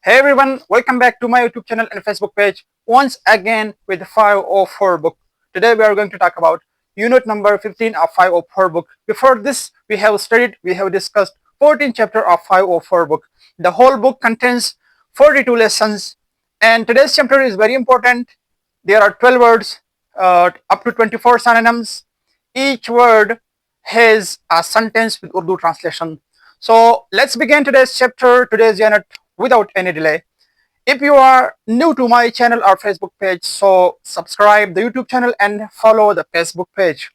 Hey everyone, welcome back to my YouTube channel and Facebook page once again with the 504 book. Today we are going to talk about unit number 15 of 504 book. Before this, we have discussed 14th chapter of 504 book. The whole book contains 42 lessons and today's chapter is very important. There are 12 words, up to 24 synonyms. Each word has a sentence with Urdu translation. So let's begin today's chapter, today's unit without any delay. If you are new to my channel or Facebook page, so subscribe the YouTube channel and follow the Facebook page.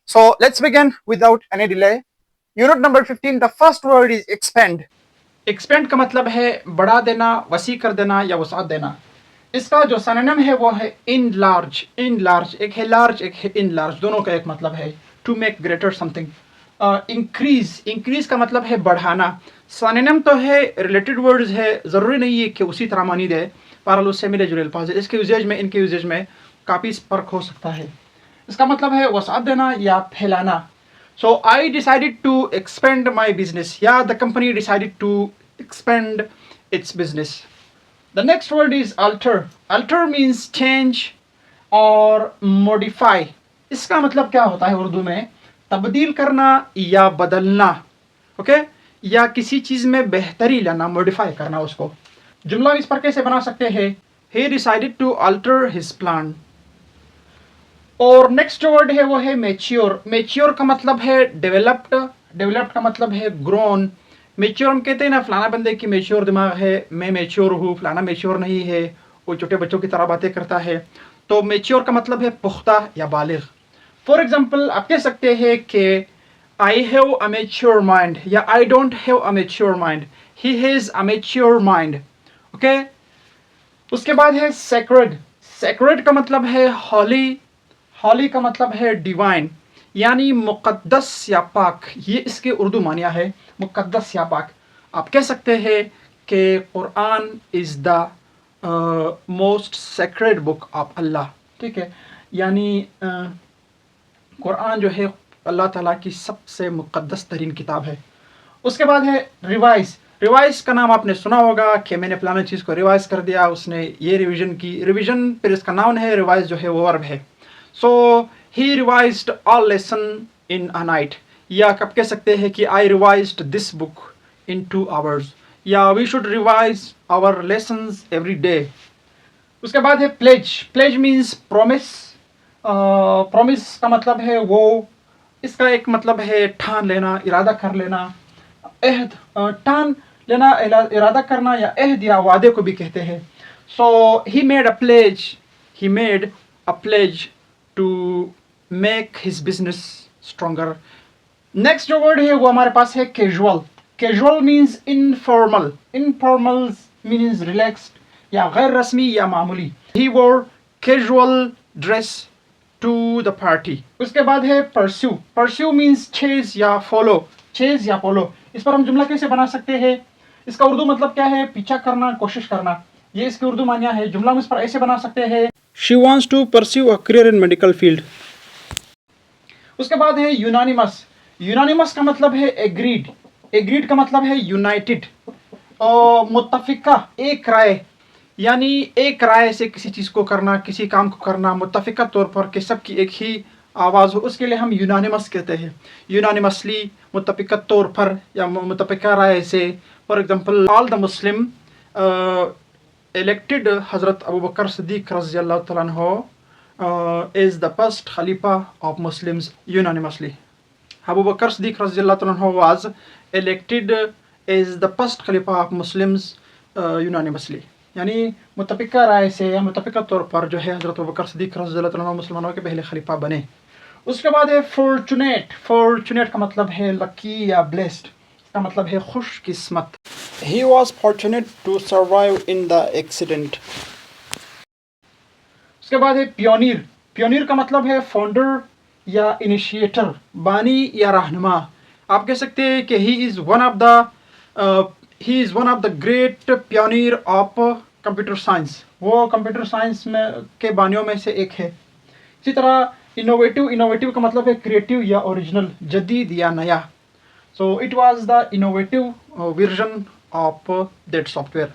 So let's begin without any delay. Unit number 15, the first word is expand. Expand का मतलब है बढ़ा देना, वसी कर देना या वसात देना। इसका जो सिनोनिम है वो है इन लार्ज। एक है लार्ज, एक है इन लार्ज, दोनों का एक मतलब है to make greater something. Increase का मतलब है बढ़ाना। सिनोनिम तो है, रिलेटेड वर्ड्स है, ज़रूरी नहीं है कि उसी तरह मानी दे, पर उससे मिले जुले अल्फाज है। इसके यूजेज में, इनके यूजेज में काफ़ी फ़र्क हो सकता है। इसका मतलब है वसात देना या फैलाना। So I decided to expand my business. Yeah, the company decided to expand its business. The next word is alter. Alter means change or modify. इसका मतलब क्या होता है उर्दू में? तब्दील करना या बदलना, ओके, या किसी चीज़ में बेहतरी लाना, मॉडिफाई करना उसको। जुमला इस पर कैसे बना सकते हैं? He decided to alter his plan. और नेक्स्ट वर्ड है वो है मेच्योर। मेच्योर का मतलब है डेवलप्ड, डेवलप्ड का मतलब है ग्रोन। मेच्योर हम कहते हैं ना, फलाना बंदे की मेच्योर दिमाग है, मैं मेच्योर हूँ, फलाना मेच्योर नहीं है, वो छोटे बच्चों की तरह बातें करता है। तो मेच्योर का मतलब है पुख्ता या बालिग। फॉर एग्जाम्पल आप कह सकते हैं कि I have a mature mind या I don't have a mature mind, he has a mature mind, okay. उसके बाद है सेक्रेड। सेक्रेड का मतलब है हॉली, हॉली का मतलब है डिवाइन, यानी मुक़द्दस या पाक। ये इसके उर्दू मानिया है, मुक़द्दस या पाक। आप कह सकते हैं कि Quran is the most sacred book of Allah, ठीक है, यानी कुरान जो है अल्लाह ताला की सबसे मुक़द्दस तरीन किताब है। उसके बाद है रिवाइज। रिवाइज का नाम आपने सुना होगा कि मैंने फलाना चीज़ को रिवाइज कर दिया, उसने ये रिवीजन की। रिवीजन फिर इसका नाउन है, रिवाइज जो है वो वर्ब है। So he revised all lesson in a night, या आप कह सकते हैं कि I revised this book in 2 hours, या we should revise our lessons every day. उसके बाद है pledge. Pledge means promise. Promise का मतलब है वो, इसका एक मतलब है ठान लेना, इरादा कर लेना। अहद, ठान लेना, इरादा करना, या अहद या वादे को भी कहते हैं। So he made a pledge, he made a pledge to make his business stronger. Next जो वर्ड है वो हमारे पास है casual. Casual means informal. Informal means relaxed या गैर रस्मी या मामूली। He wore casual dress to the party. उसके बाद है परस्यू। परस्यू मीन्स चेज या फॉलो, चेज या फॉलो। इस पर हम जुमला कैसे बना सकते हैं? इसका उर्दू मतलब क्या है? पीछा करना, कोशिश करना। ये इसकी उर्दू मानिया है। जुमला हम इस पर ऐसे बना सकते हैं, she wants to pursue a career in medical field. उसके बाद है यूनानिमस। यूनानिमस का मतलब है एग्रीड। एग्रीड का मतलब है यूनाइटेड। मुत्तफिका, एक राय, यानी एक राय से किसी चीज़ को करना, किसी काम को करना मुत्तफिका तौर पर, कि सबकी एक ही आवाज़ हो, उसके लिए हम यूनानिमस कहते हैं। यूनानिमसली, मुत्तफिका तौर पर या मुत्तफिका राय से। For example, all the Muslim elected Hazrat Abu Bakr Siddiq Raziyallahu Ta'ala anhu is the first Khalifa of Muslims unanimously. Abu Bakr Siddiq Raziyallahu Ta'ala anhu was elected as the first Khalifa of Muslims unanimously. यानी मुत्तफिका राय से या मुत्तफिका तौर पर जो है हज़रत अबू बकर सिद्दीक़ रज़ियल्लाहु अन्हु मुसलमानों के पहले खलीफा बने। उसके बाद है फॉर्चुनेट। फॉर्चुनेट का मतलब है लकी या ब्लेस्ड, इसका मतलब है खुशकिस्मत। He was fortunate to survive in the accident. उसके बाद है पियोनियर। पियोनियर का मतलब है फाउंडर या इनिशिएटर, बानी या रहनुमा। आप कह सकते हैं कि he is one of the great pioneer of computer science. वो कंप्यूटर साइंस में के बानियों में से एक है। इसी तरह इनोवेटिव। इनोवेटिव का मतलब है क्रिएटिव या ओरिजिनल, जदीद या नया। So it was the innovative version of that software.